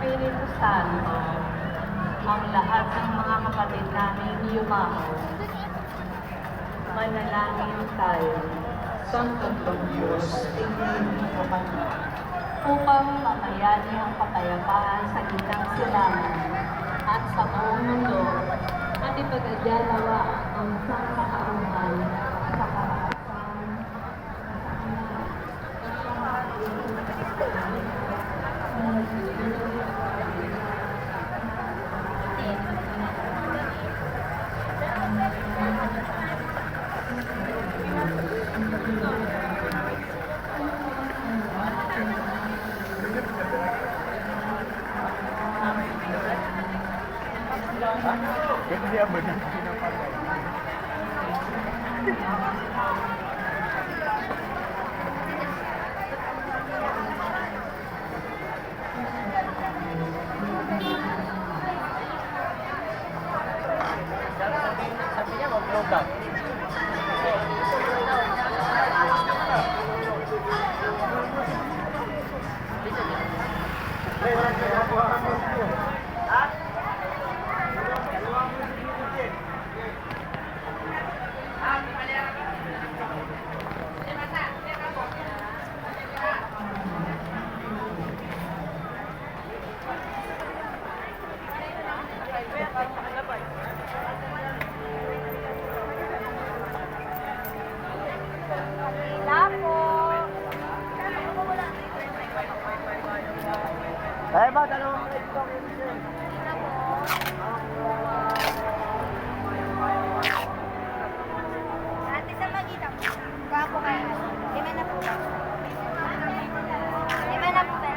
Espiritu Santo, ang lahat ng mga kapatid namin yumaho. Manalangin tayo. Sangkatong Diyos, tingin mo kami. Upang mamayani ang kapayapaan sa gitnang silangan at sa buong mundo at ipagadyalawa ang sangkatauhan sa karapatan Ba't niya ba na pinapagay? Sabi niya, mag-vlog ka. Eh, ba, dalawang plate ko. Ate, sa magitan mo. Kako kaya. Lima na po ba? Lima na po ba?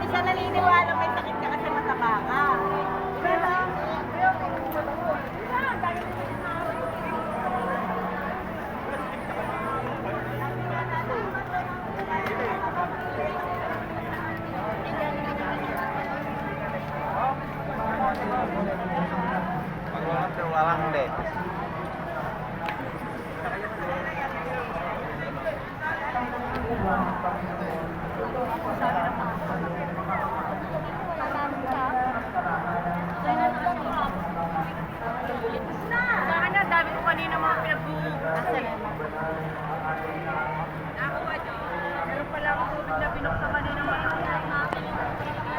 Isa naniniwala may sakit ka kasi mataba ka. Walang deh. Sa kanya, dami ko kanina mga pinag-uulasan.